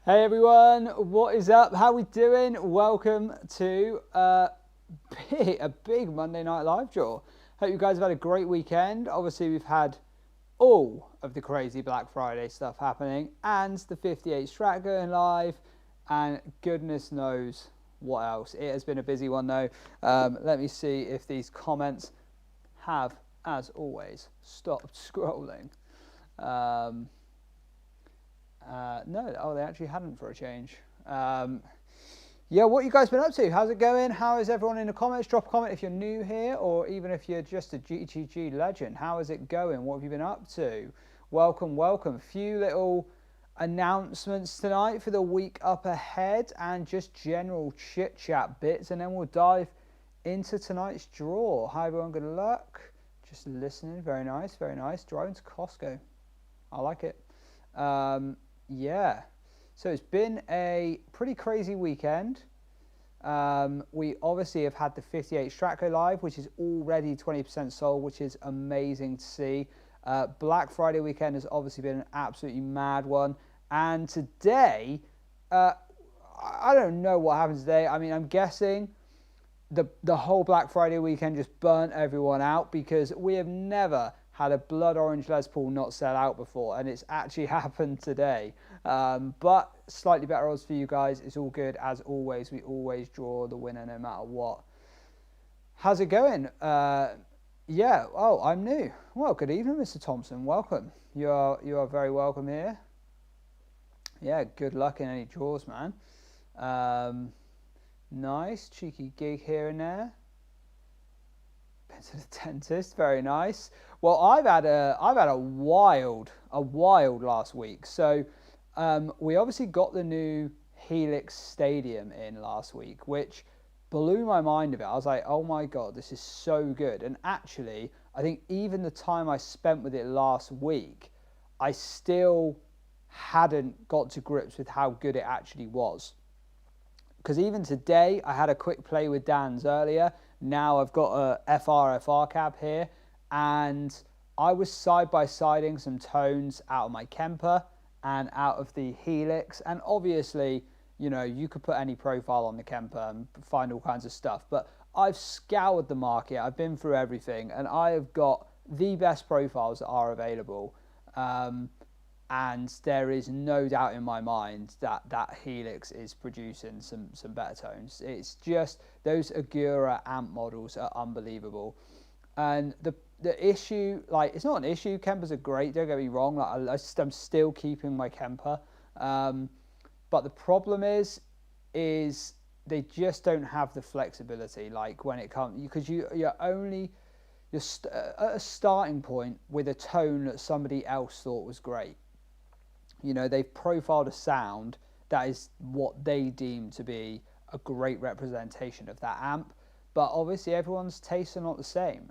Hey everyone, what is up? How we doing? Welcome to a big Monday Night Live draw. Hope you guys have had a great weekend. Obviously, we've had all of the crazy Black Friday stuff happening and the 58 strat going live, and goodness knows what else. It has been a busy one though. Let me see if these comments have, as always, stopped scrolling. No, oh, they actually hadn't for a change. Yeah, what you guys been up to? How's it going? How is everyone in the comments? Drop a comment if you're new here, or even if you're just a GGG legend. How is it going? What have you been up to? Welcome, welcome. Few little announcements tonight for the week up ahead, and just general chit chat bits, and then we'll dive into tonight's draw. Hi everyone, good luck. Just listening, very nice, very nice. Driving to Costco, I like it. Yeah, so it's been a pretty crazy weekend. We obviously have had the 58 strat go live, which is already 20% sold, which is amazing to see. Black Friday weekend has obviously been an absolutely mad one, and today, I don't know what happened today. I mean, I'm guessing the whole Black Friday weekend just burnt everyone out, because we have never had a blood orange Les Paul not sell out before, and it's actually happened today. But slightly better odds for you guys. It's all good as always. We always draw the winner no matter what. How's it going? Yeah. Oh, I'm new. Well, good evening, Mr. Thompson. Welcome. You are very welcome here. Yeah. Good luck in any draws, man. Nice cheeky gig here and there. Been to the dentist. Very nice. Well, I've had a wild last week. So we obviously got the new Helix Stadium in last week, which blew my mind a bit. I was like, oh my god, this is so good. And actually, I think even the time I spent with it last week, I still hadn't got to grips with how good it actually was. Because even today, I had a quick play with Dan's earlier. Now I've got a FR cab here, and I was side-by-siding some tones out of my Kemper and out of the Helix. And obviously, you know, you could put any profile on the Kemper and find all kinds of stuff. But I've scoured the market. I've been through everything, and I have got the best profiles that are available. And there is no doubt in my mind that Helix is producing some better tones. It's just those Agura amp models are unbelievable. And the issue, like, it's not an issue. Kempers are great, don't get me wrong. Like, I'm still keeping my Kemper. But the problem is they just don't have the flexibility, like when it comes, because you're at a starting point with a tone that somebody else thought was great. You know, they've profiled a sound that is what they deem to be a great representation of that amp. But obviously everyone's tastes are not the same.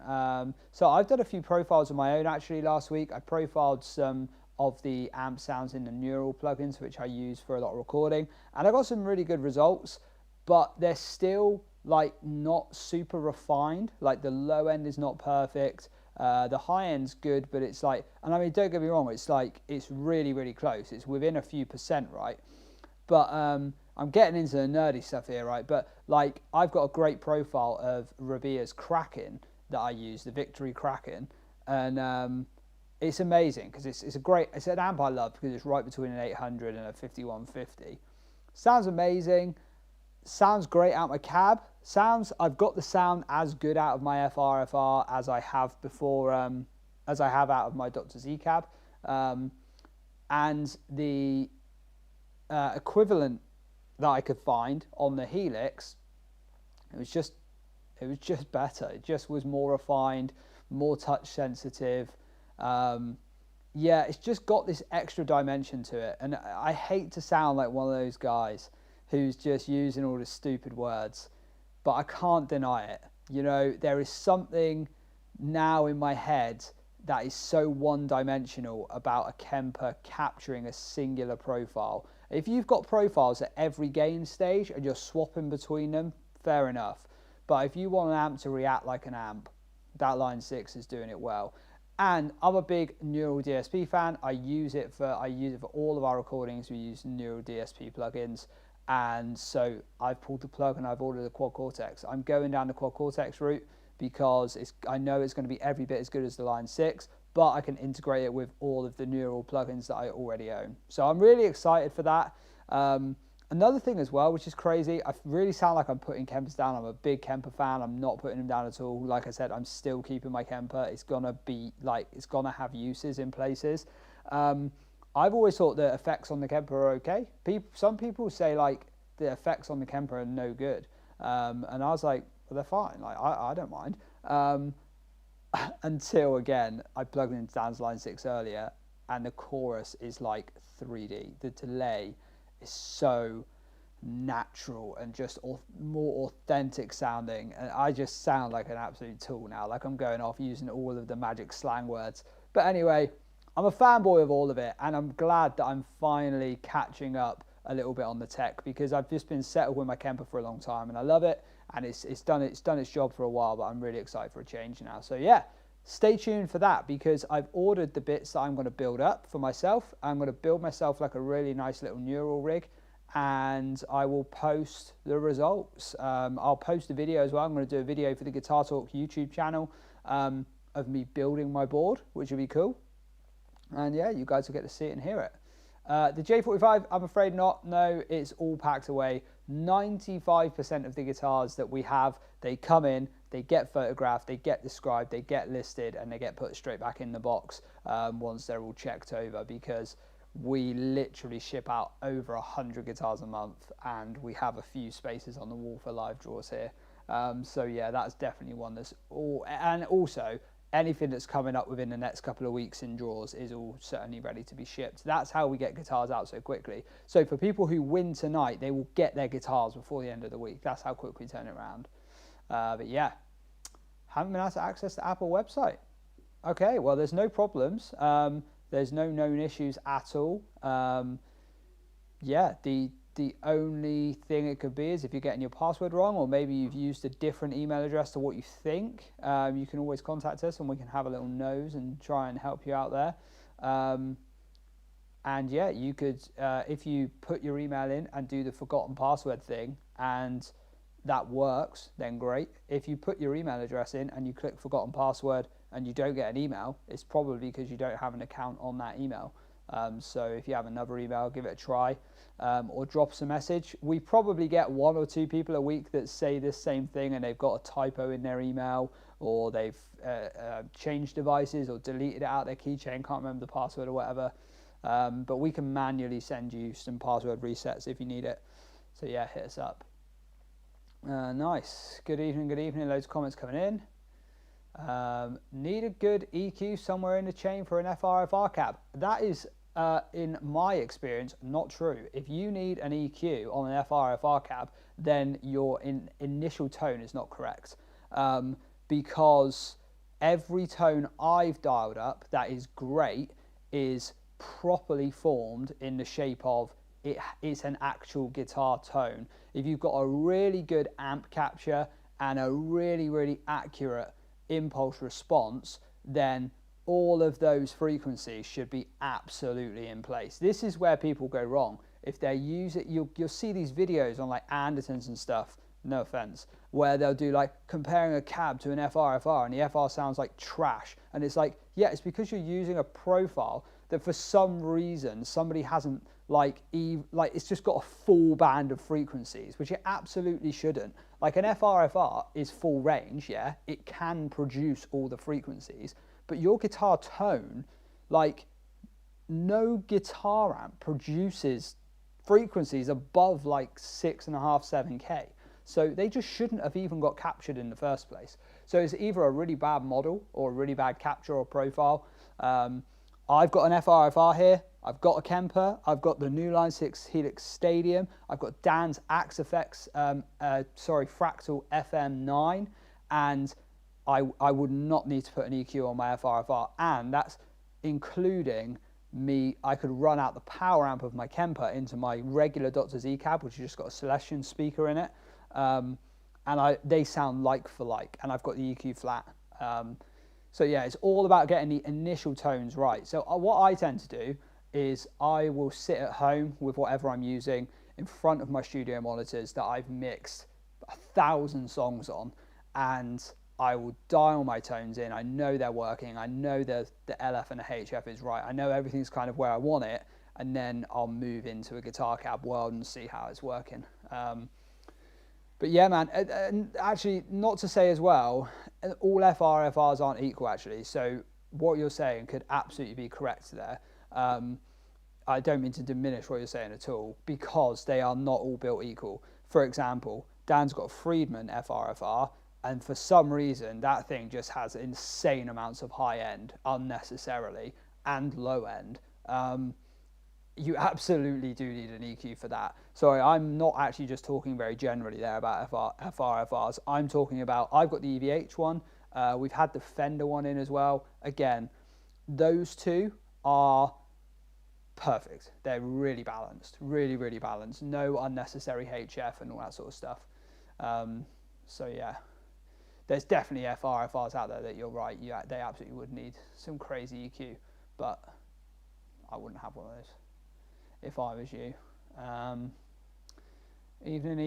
So I've done a few profiles of my own actually last week. I profiled some of the amp sounds in the Neural plugins, which I use for a lot of recording. And I got some really good results, but they're still like not super refined. Like the low end is not perfect. The high end's good, but it's like, and I mean, don't get me wrong, it's like, it's really close. It's within a few percent, right? But I'm getting into the nerdy stuff here, right? But like, I've got a great profile of Rabia's Kraken that I use, the Victory Kraken, and it's amazing because it's an amp I love because it's right between an 800 and a 5150. Sounds amazing. Sounds great out my cab. I've got the sound as good out of my FR as I have before, as I have out of my Dr. Z cab, and the equivalent that I could find on the Helix, it was just better. It just was more refined, more touch sensitive. Yeah, it's just got this extra dimension to it, and I hate to sound like one of those guys who's just using all the stupid words, but I can't deny it. You know, there is something now in my head that is so one-dimensional about a Kemper capturing a singular profile. If you've got profiles at every gain stage and you're swapping between them, fair enough. But if you want an amp to react like an amp, that Line 6 is doing it well. And I'm a big Neural DSP fan. I use it for all of our recordings. We use Neural DSP plugins. And so I've pulled the plug and I've ordered a Quad Cortex. I'm going down the Quad Cortex route because I know it's going to be every bit as good as the Line 6, but I can integrate it with all of the Neural plugins that I already own. So I'm really excited for that. Another thing as well, which is crazy, I really sound like I'm putting Kempers down. I'm a big Kemper fan. I'm not putting them down at all. Like I said, I'm still keeping my Kemper. It's gonna have uses in places. I've always thought the effects on the Kemper are okay. Some people say like the effects on the Kemper are no good, and I was like, well, they're fine. Like I don't mind. Until again, I plugged in Dan's Line 6 earlier, and the chorus is like 3D. The delay is so natural and just more authentic sounding, and I just sound like an absolute tool now, like I'm going off using all of the magic slang words. But anyway, I'm a fanboy of all of it, and I'm glad that I'm finally catching up a little bit on the tech, because I've just been settled with my Kemper for a long time and I love it, and it's done its job for a while, but I'm really excited for a change now. So yeah, stay tuned for that, because I've ordered the bits that I'm going to build up for myself. I'm going to build myself like a really nice little Neural rig, and I will post the results. I'll post a video as well. I'm going to do a video for the Guitar Talk YouTube channel of me building my board, which will be cool. And yeah, you guys will get to see it and hear it. The J45, I'm afraid not. No, it's all packed away. 95% of the guitars that we have, they come in, they get photographed, they get described, they get listed, and they get put straight back in the box once they're all checked over, because we literally ship out over 100 guitars a month, and we have a few spaces on the wall for live draws here. So yeah, that's definitely one that's all, and also anything that's coming up within the next couple of weeks in draws is all certainly ready to be shipped. That's how we get guitars out so quickly. So for people who win tonight, they will get their guitars before the end of the week. That's how quick we turn it around. But yeah, haven't been able to access the Apple website. Okay, well, there's no problems. There's no known issues at all. Yeah, the only thing it could be is if you're getting your password wrong, or maybe you've used a different email address to what you think. You can always contact us and we can have a little nose and try and help you out there. And yeah, you could, if you put your email in and do the forgotten password thing and that works, then great. If you put your email address in and you click forgotten password and you don't get an email, it's probably because you don't have an account on that email. So if you have another email, give it a try, or drop us a message. We probably get 1 or 2 people a week that say this same thing, and they've got a typo in their email, or they've changed devices or deleted it out their keychain, can't remember the password or whatever. But we can manually send you some password resets if you need it. So yeah, hit us up. Nice. Good evening, good evening. Loads of comments coming in. Need a good EQ somewhere in the chain for an FRFR cab. That is, in my experience, not true. If you need an EQ on an FRFR cab, then your initial tone is not correct, because every tone I've dialed up that is great is properly formed in the shape of it's an actual guitar tone. If you've got a really good amp capture and a really, really accurate impulse response, then all of those frequencies should be absolutely in place. This is where people go wrong. If they use it, you'll see these videos on like Andertons and stuff, no offense, where they'll do like comparing a cab to an FRFR and the FR sounds like trash. And it's like, yeah, it's because you're using a profile that for some reason somebody hasn't it's just got a full band of frequencies, which it absolutely shouldn't. Like an FRFR is full range, yeah, it can produce all the frequencies, but your guitar tone, like no guitar amp produces frequencies above like 6.5, 7K. So they just shouldn't have even got captured in the first place. So it's either a really bad model or a really bad capture or profile. I've got an FRFR here, I've got a Kemper, I've got the new Line 6 Helix Stadium, I've got Dan's Axe Effects, Fractal FM9, and I would not need to put an EQ on my FRFR, and that's including me, I could run out the power amp of my Kemper into my regular Dr. Z cab, which has just got a Celestion speaker in it, and they sound like for like, and I've got the EQ flat. So yeah, it's all about getting the initial tones right. So what I tend to do is I will sit at home with whatever I'm using in front of my studio monitors that I've mixed 1,000 songs on, and I will dial my tones in. I know they're working. I know the LF and the HF is right. I know everything's kind of where I want it, and then I'll move into a guitar cab world and see how it's working. But yeah, man, and actually, not to say as well, all FRFRs aren't equal, actually. So what you're saying could absolutely be correct there. I don't mean to diminish what you're saying at all, because they are not all built equal. For example, Dan's got a Friedman FRFR, and for some reason, that thing just has insane amounts of high end unnecessarily and low end. You absolutely do need an EQ for that. Sorry, I'm not actually just talking very generally there about FRFRs. I'm talking about, I've got the EVH one. We've had the Fender one in as well. Again, those two are perfect. They're really balanced, really, really balanced. No unnecessary HF and all that sort of stuff. So yeah, there's definitely FRFRs out there that you're right. They absolutely would need some crazy EQ, but I wouldn't have one of those if I was you. Evening.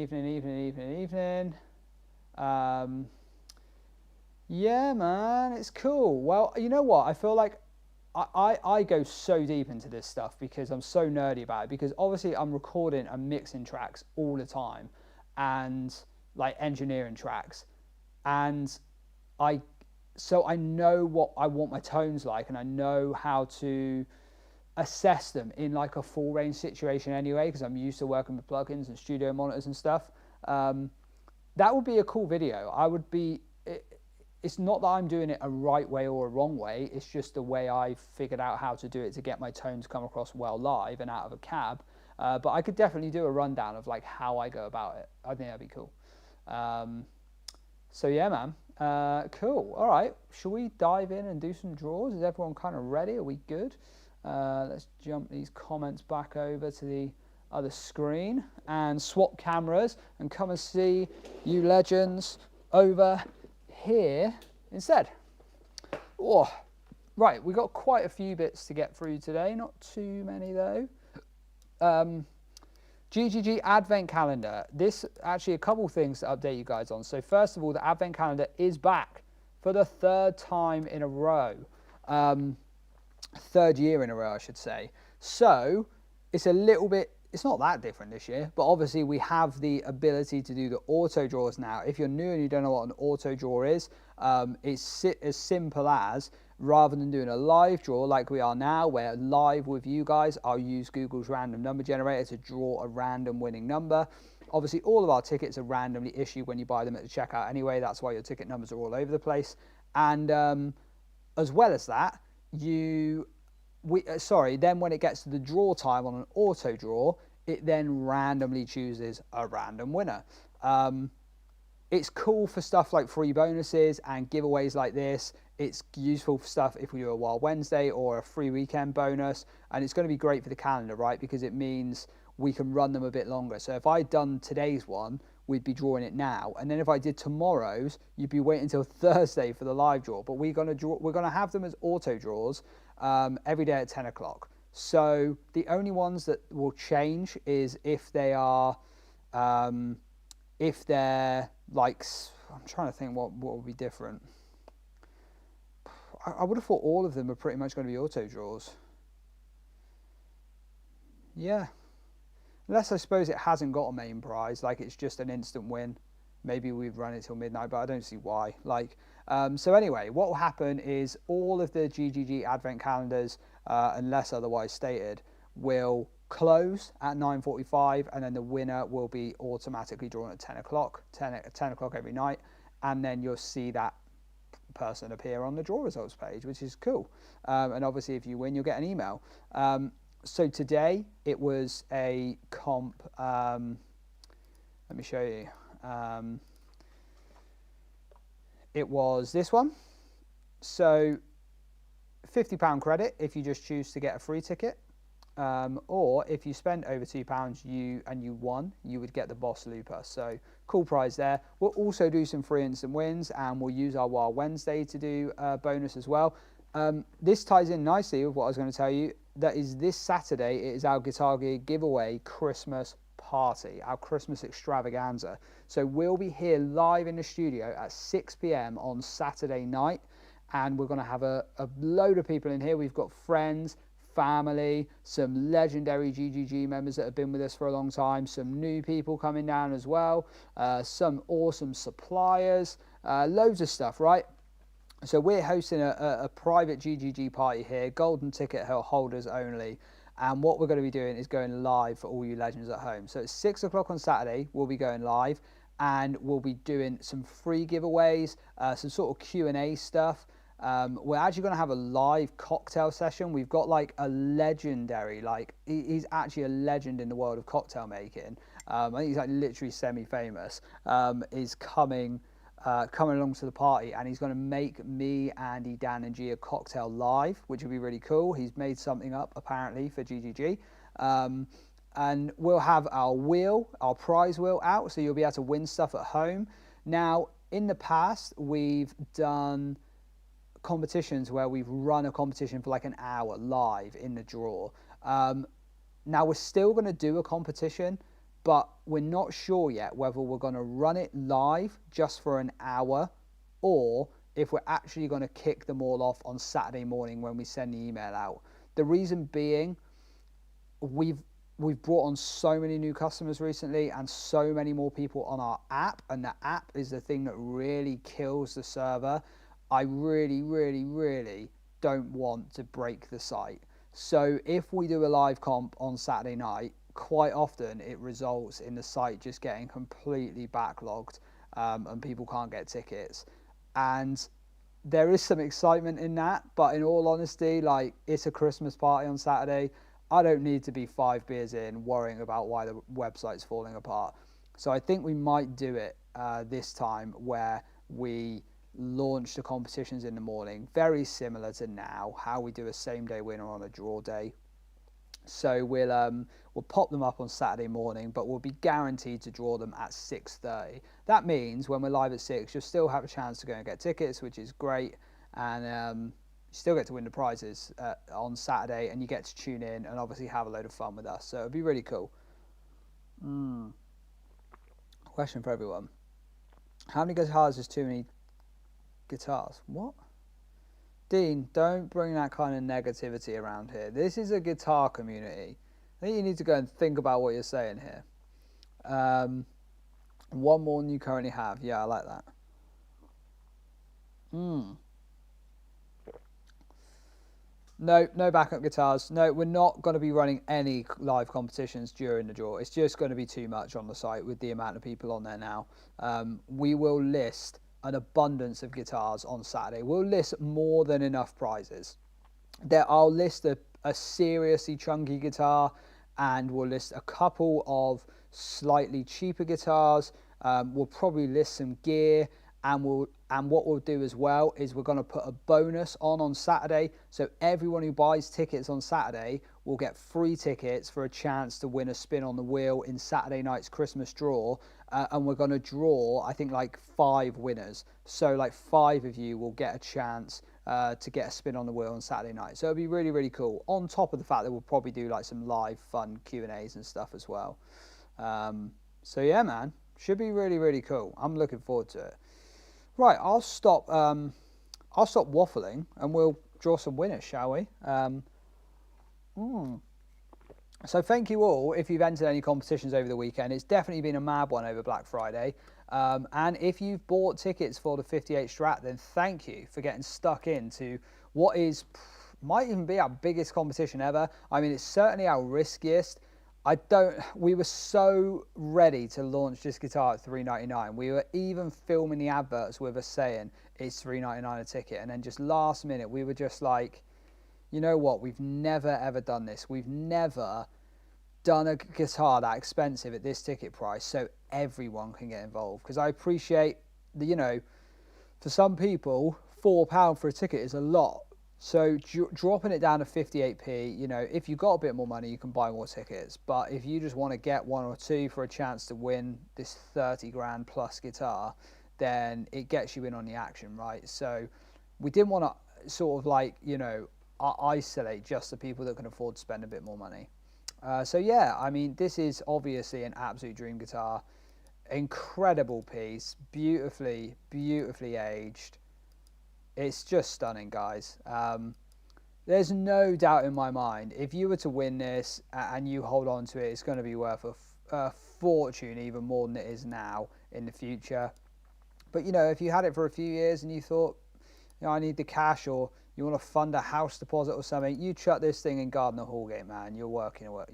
Yeah, man, it's cool. Well, you know what? I feel like I go so deep into this stuff because I'm so nerdy about it, because obviously I'm recording and mixing tracks all the time, and like engineering tracks, and so I know what I want my tones like, and I know how to assess them in like a full range situation anyway, because I'm used to working with plugins and studio monitors and stuff. That would be a cool video. It's not that I'm doing it a right way or a wrong way, it's just the way I've figured out how to do it to get my tones come across well live and out of a cab. But I could definitely do a rundown of like how I go about it. I think that'd be cool. So yeah, man, cool. All right, shall we dive in and do some draws? Is everyone kind of ready? Are we good? Let's jump these comments back over to the other screen and swap cameras and come and see you legends over here instead. Oh, right, we got quite a few bits to get through today, not too many though. GGG Advent Calendar. This actually a couple things to update you guys on. So first of all, the Advent Calendar is back for the third time in a row. Third year in a row, I should say. So it's a little bit, it's not that different this year, but obviously we have the ability to do the auto draws now. If you're new and you don't know what an auto draw is, it's as simple as, rather than doing a live draw like we are now, where live with you guys, I'll use Google's random number generator to draw a random winning number. Obviously all of our tickets are randomly issued when you buy them at the checkout anyway. That's why your ticket numbers are all over the place. And as well as that, then when it gets to the draw time on an auto draw, it then randomly chooses a random winner. It's cool for stuff like free bonuses and giveaways like this. It's useful for stuff if we do a Wild Wednesday or a free weekend bonus, and it's going to be great for the calendar, right? Because it means we can run them a bit longer. So if I'd done today's one, we'd be drawing it now, and then if I did tomorrow's, you'd be waiting until Thursday for the live draw. But we're going to have them as auto draws every day at 10 o'clock. So the only ones that will change is if they are, if they're like, I'm trying to think what would be different. I would have thought all of them are pretty much going to be auto draws. Yeah. Unless I suppose it hasn't got a main prize, like it's just an instant win. Maybe we'd run it till midnight, but I don't see why. So anyway, what will happen is all of the GGG Advent calendars, unless otherwise stated, will close at 9:45, and then the winner will be automatically drawn at 10 o'clock, 10 o'clock every night, and then you'll see that person appear on the draw results page, which is cool. And obviously if you win, you'll get an email. So today it was a comp, let me show you. It was this one. So £50 credit if you just choose to get a free ticket. or if you spent over £2 you won, you would get the Boss Looper. So cool prize there. We'll also do some free instant wins, and we'll use our Wild Wednesday to do a bonus as well. This ties in nicely with what I was going to tell you. That is this Saturday. It is our Guitar Gear giveaway Christmas party, our Christmas extravaganza. So we'll be here live in the studio at 6 p.m. on Saturday night, and we're going to have a load of people in here. We've got friends, family, some legendary GGG members that have been with us for a long time, some new people coming down as well, some awesome suppliers, loads of stuff, right? So we're hosting a private GGG party here, golden ticket holders only. And what we're going to be doing is going live for all you legends at home. So it's 6 o'clock on Saturday, we'll be going live, and we'll be doing some free giveaways, some sort of Q&A stuff. We're actually going to have a live cocktail session. We've got like a legendary, like he's actually a legend in the world of cocktail making. I think he's like literally semi-famous, is coming along to the party, and he's going to make me, Andy, Dan and G a cocktail live, which will be really cool. He's made something up apparently for GGG. And we'll have our prize wheel out, so you'll be able to win stuff at home. Now, in the past, we've done competitions where we've run a competition for like an hour live in the draw. Now we're still going to do a competition, but we're not sure yet whether we're going to run it live just for an hour, or if we're actually going to kick them all off on Saturday morning when we send the email out. The reason being, we've brought on so many new customers recently and so many more people on our app, and the app is the thing that really kills the server. I really, really, really don't want to break the site. So if we do a live comp on Saturday night, quite often it results in the site just getting completely backlogged, and people can't get tickets. And there is some excitement in that, but in all honesty, like, it's a Christmas party on Saturday. I don't need to be 5 beers in worrying about why the website's falling apart. So I think we might do it this time, where we launch the competitions in the morning, very similar to now, how we do a same day winner on a draw day. So we'll pop them up on Saturday morning, but we'll be guaranteed to draw them at 6:30. That means when we're live at 6, you'll still have a chance to go and get tickets, which is great, and you still get to win the prizes on Saturday, and you get to tune in and obviously have a load of fun with us. So it'll be really cool. Question for everyone: how many guitars is too many guitars? What? Dean, don't bring that kind of negativity around here. This is a guitar community. I think you need to go and think about what you're saying here. One more than you currently have. Yeah, I like that. No backup guitars. No, we're not going to be running any live competitions during the draw. It's just going to be too much on the site with the amount of people on there now. We will list an abundance of guitars on Saturday. We'll list more than enough prizes. I'll list a seriously chunky guitar, and we'll list a couple of slightly cheaper guitars. We'll probably list some gear, and what we'll do as well is we're going to put a bonus on Saturday. So everyone who buys tickets on Saturday will get free tickets for a chance to win a spin on the wheel in Saturday night's Christmas draw. And we're going to draw, I think, like 5 winners. So like 5 of you will get a chance to get a spin on the wheel on Saturday night. So it'll be really, really cool. On top of the fact that we'll probably do like some live fun Q&As and stuff as well. So yeah, man, should be really, really cool. I'm looking forward to it. Right, I'll stop waffling and we'll draw some winners, shall we? So thank you all if you've entered any competitions over the weekend. It's definitely been a mad one over Black Friday. And if you've bought tickets for the 58 Strat, then thank you for getting stuck into what might even be our biggest competition ever. I mean, it's certainly our riskiest. We were so ready to launch this guitar at $3.99. We were even filming the adverts with us saying it's $3.99 a ticket. And then just last minute, we were just like, you know what? We've never, ever done this. We've never done a guitar that expensive at this ticket price, so everyone can get involved. Because I appreciate for some people, £4 for a ticket is a lot. So dropping it down to 58p, you know, if you've got a bit more money, you can buy more tickets. But if you just want to get one or two for a chance to win this 30 grand plus guitar, then it gets you in on the action, right? So we didn't want to sort of like, you know, isolate just the people that can afford to spend a bit more money. So yeah, I mean, this is obviously an absolute dream guitar. Incredible piece, beautifully aged. It's just stunning, guys. There's no doubt in my mind, if you were to win this and you hold on to it, it's going to be worth a fortune, even more than it is now in the future. But, you know, if you had it for a few years and you thought, you know, I need the cash, or you want to fund a house deposit or something, you chuck this thing in Gardner Hallgate, man, you're walking away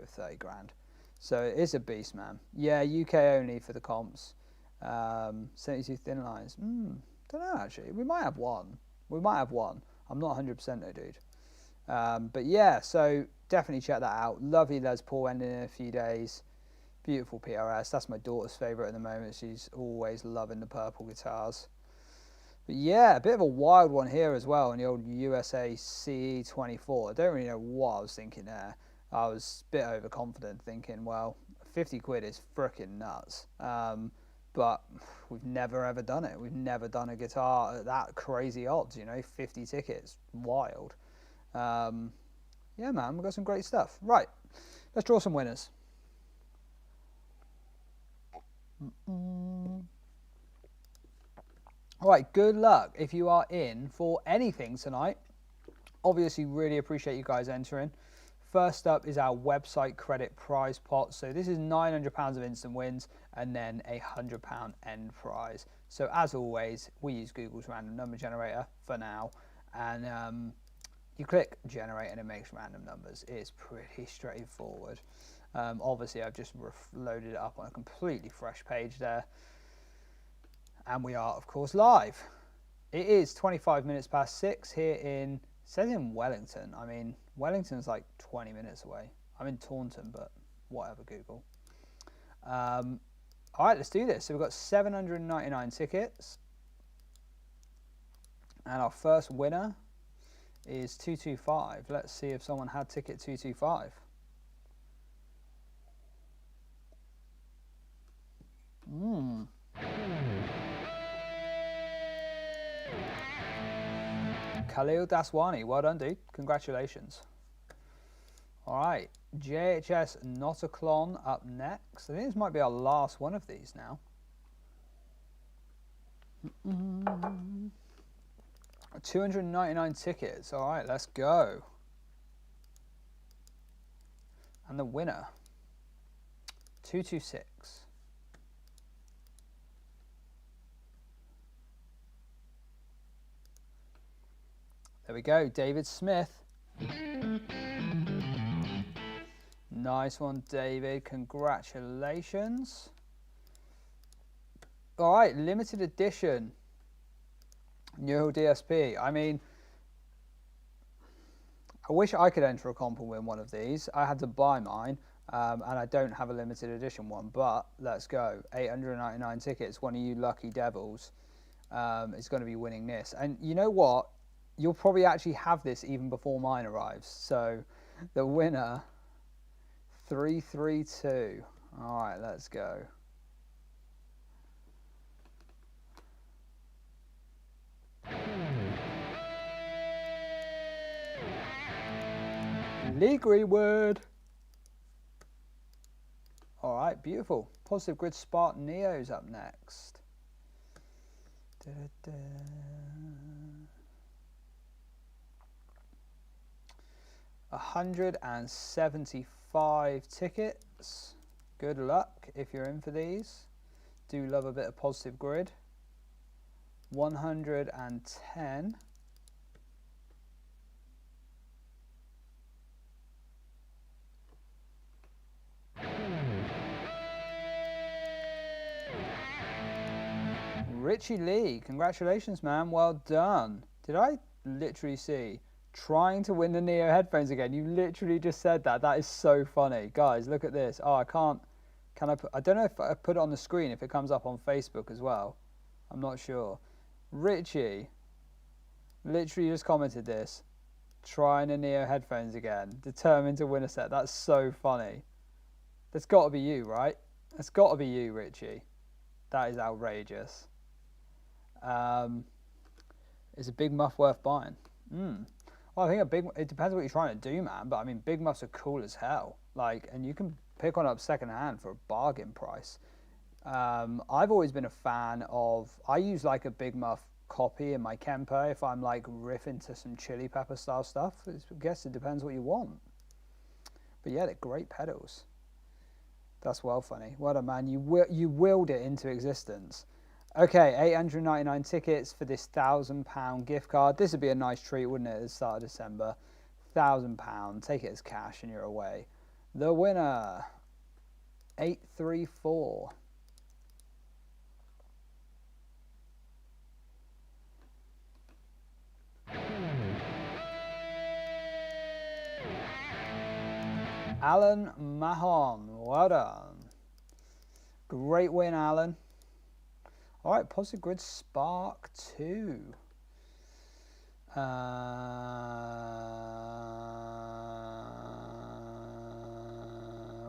with 30 grand. So it's a beast, man. Yeah, UK only for the comps. 72 thin lines. Don't know, actually. We might have one. I'm not 100% though, dude. But yeah, so definitely check that out. Lovely Les Paul ending in a few days. Beautiful PRS. That's my daughter's favourite at the moment. She's always loving the purple guitars. But yeah, a bit of a wild one here as well in the old USA CE24. I don't really know what I was thinking there. I was a bit overconfident, thinking, well, 50 quid is frickin' nuts. But we've never ever done it. We've never done a guitar at that crazy odds, you know, 50 tickets. Wild. Yeah, man, we've got some great stuff. Right, let's draw some winners. All right, good luck if you are in for anything tonight. Obviously, really appreciate you guys entering. First up is our website credit prize pot. So this is £900 of instant wins and then a £100 end prize. So as always, we use Google's random number generator for now. And you click generate and it makes random numbers. It's pretty straightforward. Obviously, I've just loaded it up on a completely fresh page there. And we are, of course, live. It is 25 minutes past 6 here in, it says in Wellington. I mean, Wellington's like 20 minutes away. I'm in Taunton, but whatever, Google. All right, let's do this. So we've got 799 tickets. And our first winner is 225. Let's see if someone had ticket 225. Khalil Daswani, well done, dude. Congratulations. All right, JHS Notaclon up next. I think this might be our last one of these now. 299 tickets. All right, let's go. And the winner, 226. There we go, David Smith. Nice one, David. Congratulations. All right, limited edition Neural DSP. I mean, I wish I could enter a comp and win one of these. I had to buy mine, and I don't have a limited edition one, but let's go. 899 tickets. One of you lucky devils is going to be winning this. And you know what? You'll probably actually have this even before mine arrives. So the winner, 332. All right, let's go. Lee Greenwood. All right, beautiful. Positive Grid Spark Neo's up next. 175 tickets. Good luck if you're in for these. Do love a bit of Positive Grid. 110. Richie Lee, congratulations, man. Well done. Did I literally see trying to win the Neo headphones again? You literally just said that. That is so funny. Guys, look at this. Oh, I can't. Can I put, I don't know if I put it on the screen, if it comes up on Facebook as well. I'm not sure. Richie, Literally just commented this. Trying a Neo headphones again. Determined to win a set. That's so funny. That's got to be you, right? That's got to be you, Richie. That is outrageous. Is a big muff worth buying? Well, I think it depends what you're trying to do, man. But I mean, big muffs are cool as hell. Like, and you can pick one up second hand for a bargain price. I've always been a fan of. I use like a big muff copy in my Kempo if I'm like riffing to some Chili Pepper style stuff. I guess it depends what you want. But yeah, they're great pedals. That's well funny. Well done, man. You willed it into existence. Okay, 899 tickets for this £1,000 gift card. This would be a nice treat, wouldn't it, at the start of December? £1,000. Take it as cash and you're away. The winner, 834. Alan Mahon, well done. Great win, Alan. All right, Positive Grid Spark 2.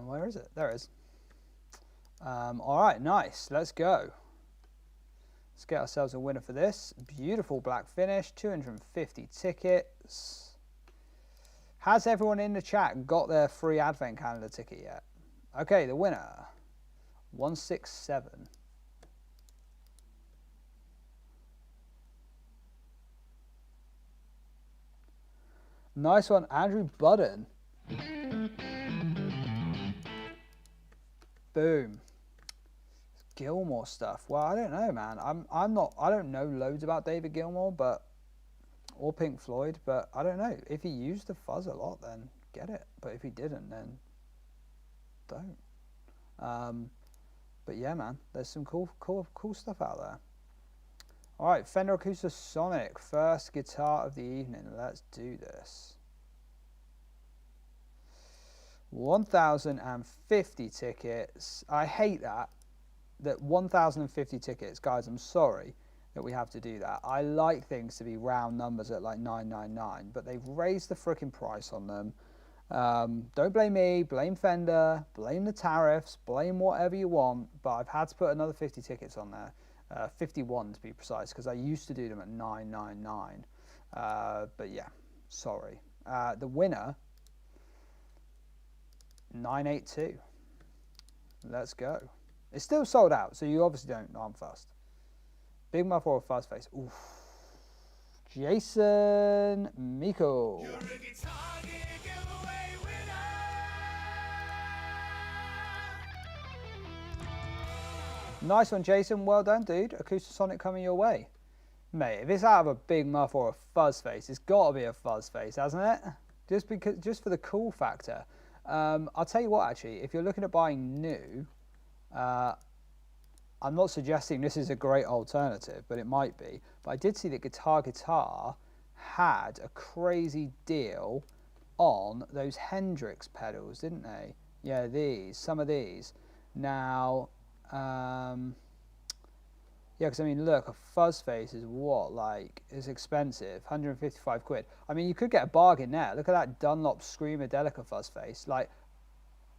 Where is it? There it is. All right, nice. Let's go. Let's get ourselves a winner for this. Beautiful black finish, 250 tickets. Has everyone in the chat got their free advent calendar ticket yet? Okay, the winner, 167. Nice one, Andrew Budden. Boom. Gilmour stuff. Well, I don't know, man. I don't know loads about David Gilmour, but or Pink Floyd, but I don't know. If he used the fuzz a lot, then get it. But if he didn't, then don't. But yeah, man, there's some cool stuff out there. All right, Fender Acoustasonic, first guitar of the evening. Let's do this. 1,050 tickets. I hate that 1,050 tickets, guys. I'm sorry that we have to do that. I like things to be round numbers at like 999, but they've raised the freaking price on them. Don't blame me, blame Fender, blame the tariffs, blame whatever you want, but I've had to put another 50 tickets on there, 51 to be precise, because I used to do them at 999. But yeah, sorry. The winner, 982. Let's go. It's still sold out, so you obviously aren't fussed. Big muff or a fuzz face? Oof. Jason Miko. Nice one, Jason. Well done, dude. Acoustasonic coming your way. Mate, if it's out of a big muff or a fuzz face, it's got to be a fuzz face, hasn't it? Just for the cool factor. I'll tell you what, actually, if you're looking at buying new, I'm not suggesting this is a great alternative, but it might be. But I did see that Guitar had a crazy deal on those Hendrix pedals, didn't they? Yeah, some of these. Now, yeah, because I mean, look, a fuzz face is what, like, it's expensive, 155 quid. I mean, you could get a bargain there. Look at that Dunlop Screamer Delica fuzz face. Like,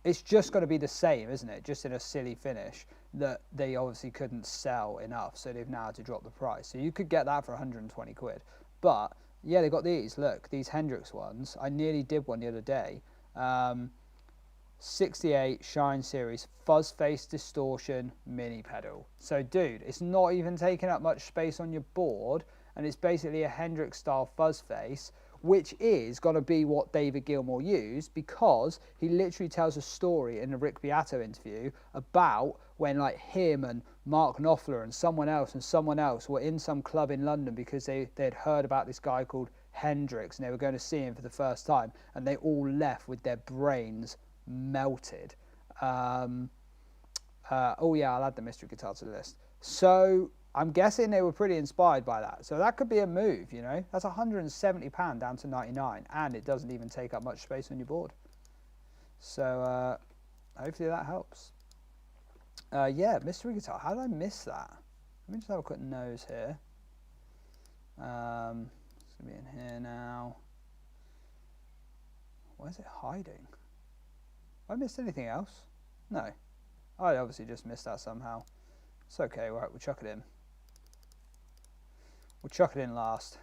it's just going to be the same, isn't it? Just in a silly finish that they obviously couldn't sell enough, so they've now had to drop the price. So you could get that for 120 quid. But yeah, they got these. Look, these Hendrix ones. I nearly did one the other day. 68 Shine Series fuzz face distortion mini pedal. So dude, it's not even taking up much space on your board, and it's basically a Hendrix style fuzz face, which is going to be what David Gilmour used, because he literally tells a story in the Rick Beato interview about when like him and Mark Knopfler and someone else were in some club in London because they'd heard about this guy called Hendrix and they were going to see him for the first time, and they all left with their brains melted. Oh yeah, I'll add the mystery guitar to the list. So I'm guessing they were pretty inspired by that. So that could be a move, you know. That's £170 down to 99, and it doesn't even take up much space on your board. So hopefully that helps. Yeah, mystery guitar. How did I miss that? Let me just have a quick nose here. Should be in here now. Where's it hiding? Have I missed anything else? No. I obviously just missed that somehow. It's okay, right, we'll chuck it in. We'll chuck it in last.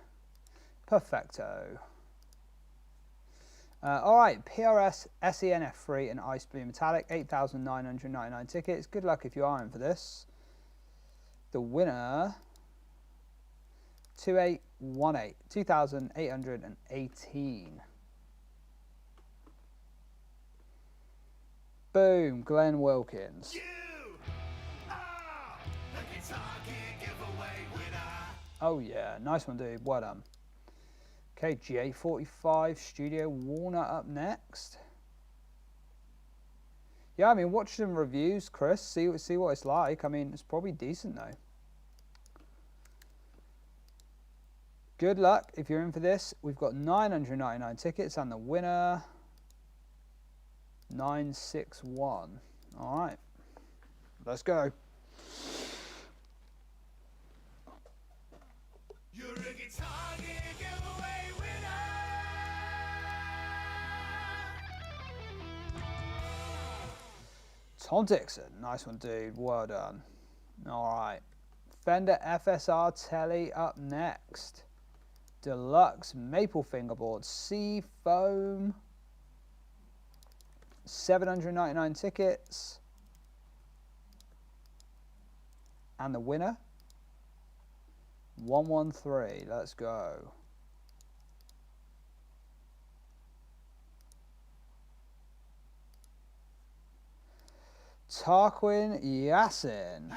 Perfecto. Alright, PRS, SENF3 and Ice Blue Metallic, 8,999 tickets. Good luck if you are in for this. The winner, 2818, 2,818. Boom, Glenn Wilkins. Oh yeah, nice one, dude. Well done. Okay, J45 Studio Warner up next. Yeah, I mean, watch some reviews, Chris. See what it's like. I mean, it's probably decent though. Good luck if you're in for this. We've got 999 tickets and the winner, 961. All right, let's go. You're a guitar giveaway winner. Tom Dixon, nice one, dude. Well done. All right, Fender FSR Telly up next. Deluxe maple fingerboard sea foam. 799 tickets. And the winner, 113. Let's go. Tarquin Yassin.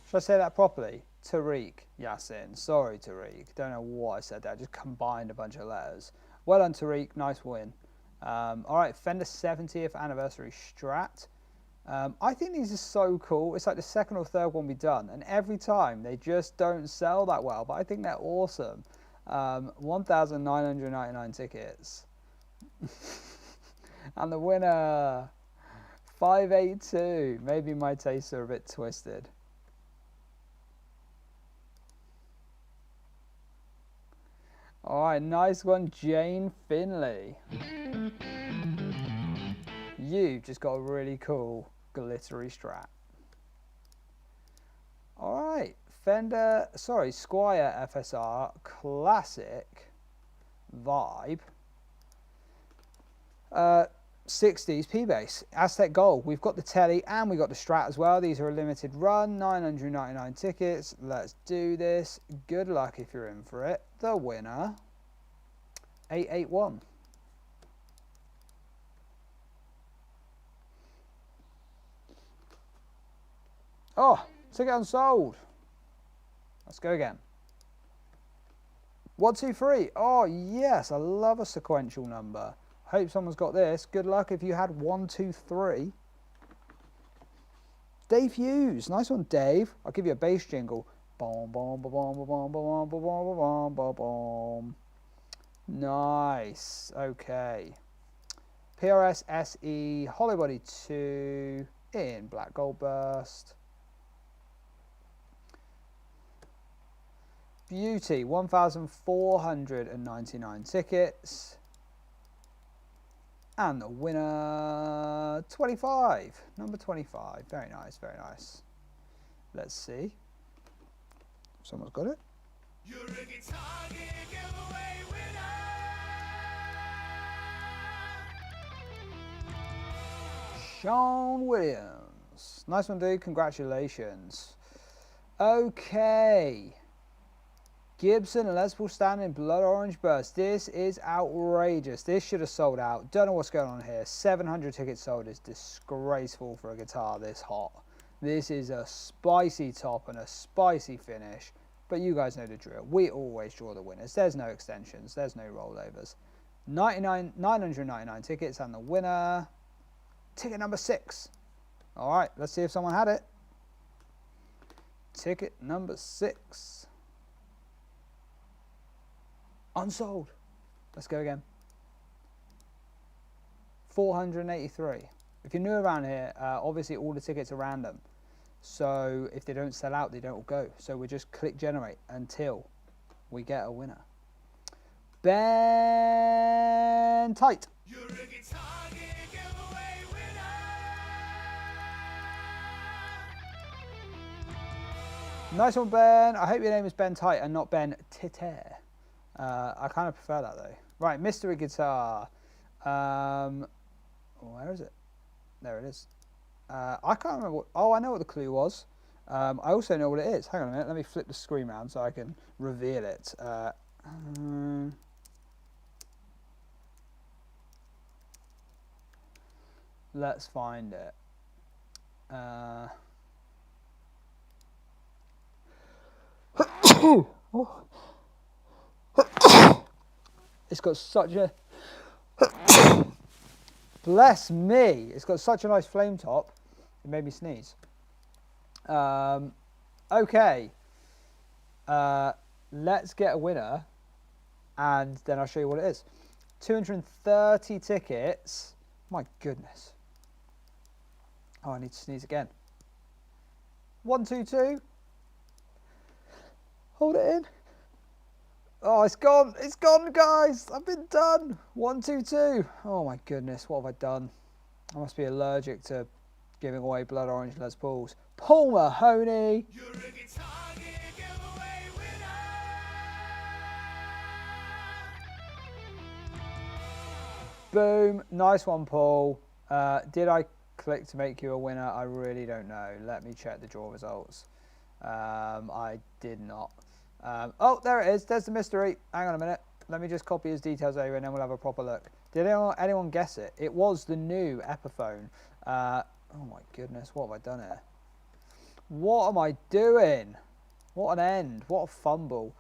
Should I say that properly? Tariq Yassin. Sorry, Tariq. Don't know what I said there. I just combined a bunch of letters. Well done, Tariq. Nice win. All right, Fender 70th anniversary Strat. I think these are so cool. It's like the second or third one we've done, and every time they just don't sell that well, but I think they're awesome. 1,999 tickets. And the winner, 582. Maybe my tastes are a bit twisted. All right, nice one, Jane Finley. You've just got a really cool glittery Strat. All right, Squier FSR Classic Vibe. 60s P-Bass, Aztec Gold. We've got the Telly and we got the Strat as well. These are a limited run, 999 tickets. Let's do this. Good luck if you're in for it. The winner, 881. Oh, ticket unsold. Let's go again. 1, 2, 3. Oh yes, I love a sequential number. Hope someone's got this. Good luck if you had 1, 2, 3. Dave Hughes. Nice one, Dave. I'll give you a bass jingle. Boom, boom, boom, boom, boom, boom, boom, boom, boom, boom. Nice. Okay. PRS SE Hollybody 2 in Black Gold Burst. Beauty, 1,499 tickets. And the winner, 25, number 25. Very nice, very nice. Let's see. Someone's got it. You're a guitar giveaway winner. Sean Williams. Nice one, dude. Congratulations. Okay. Gibson Les Paul Stanley in Blood Orange Burst. This is outrageous. This should have sold out. Don't know what's going on here. 700 tickets sold is disgraceful for a guitar this hot. This is a spicy top and a spicy finish. But you guys know the drill. We always draw the winners. There's no extensions. There's no rollovers. 999 tickets and the winner, ticket number 6. All right, let's see if someone had it. Ticket number 6. Unsold. Let's go again. 483. If you're new around here, obviously all the tickets are random. So if they don't sell out, they don't go. So we just click generate until we get a winner. Ben Tight. Nice one, Ben. I hope your name is Ben Tight and not Ben Titer. I kind of prefer that though. Right, mystery guitar. Where is it? There it is. I can't remember what... Oh, I know what the clue was. I also know what it is. Hang on a minute. Let me flip the screen around so I can reveal it. Let's find it. It's got such a... Bless me. It's got such a nice flame top. It made me sneeze. Okay. Let's get a winner. And then I'll show you what it is. 230 tickets. My goodness. Oh, I need to sneeze again. 1, 2, 2. Hold it in. Oh, it's gone. It's gone, guys. I've been done. 1, 2, 2. Oh, my goodness. What have I done? I must be allergic to giving away blood orange Les Pauls. Paul Mahoney. Boom. Nice one, Paul. Did I click to make you a winner? I really don't know. Let me check the draw results. I did not. Oh, there it is. There's the mystery. Hang on a minute. Let me just copy his details over and then we'll have a proper look. Did anyone guess it? It was the new Epiphone. Oh my goodness, what have I done here? What am I doing? What an end. What a fumble.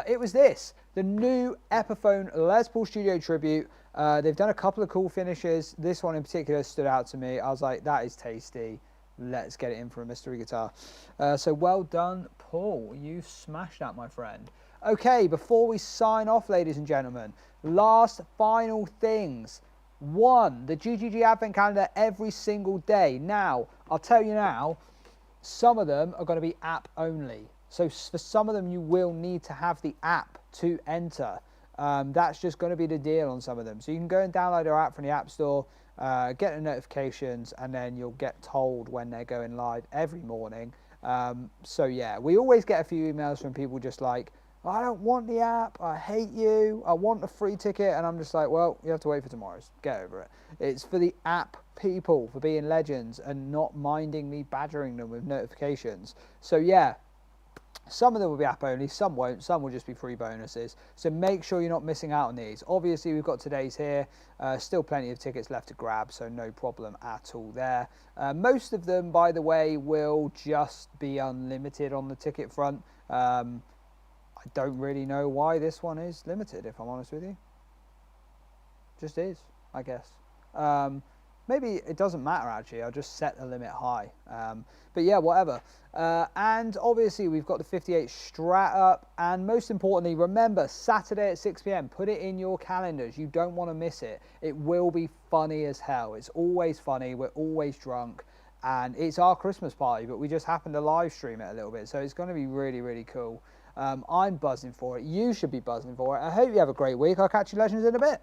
It was this. The new Epiphone Les Paul Studio Tribute. They've done a couple of cool finishes. This one in particular stood out to me. I was like, that is tasty. Let's get it in for a mystery guitar. So well done, Paul. You smashed that, my friend. Okay, before we sign off, ladies and gentlemen, last final things. 1, the GGG Advent Calendar every single day. Now, I'll tell you now, some of them are going to be app only. So for some of them, you will need to have the app to enter. That's just going to be the deal on some of them. So you can go and download our app from the App Store, get the notifications, and then you'll get told when they're going live every morning. So yeah, we always get a few emails from people just like, I don't want the app, I hate you, I want a free ticket, and I'm just like, well, you have to wait for tomorrow's, get over it. It's for the app people, for being legends and not minding me badgering them with notifications. So yeah, some of them will be app only, some won't, some will just be free bonuses. So make sure you're not missing out on these. Obviously, we've got today's here, still plenty of tickets left to grab, so no problem at all there. Most of them, by the way, will just be unlimited on the ticket front. I don't really know why this one is limited, if I'm honest with you. Just is, I guess. Maybe it doesn't matter, actually. I'll just set the limit high. But yeah, whatever. And obviously, we've got the 58 Strat up. And most importantly, remember, Saturday at 6 p.m. Put it in your calendars. You don't want to miss it. It will be funny as hell. It's always funny. We're always drunk. And it's our Christmas party, but we just happen to live stream it a little bit. So it's going to be really, really cool. I'm buzzing for it. You should be buzzing for it. I hope you have a great week. I'll catch you legends in a bit.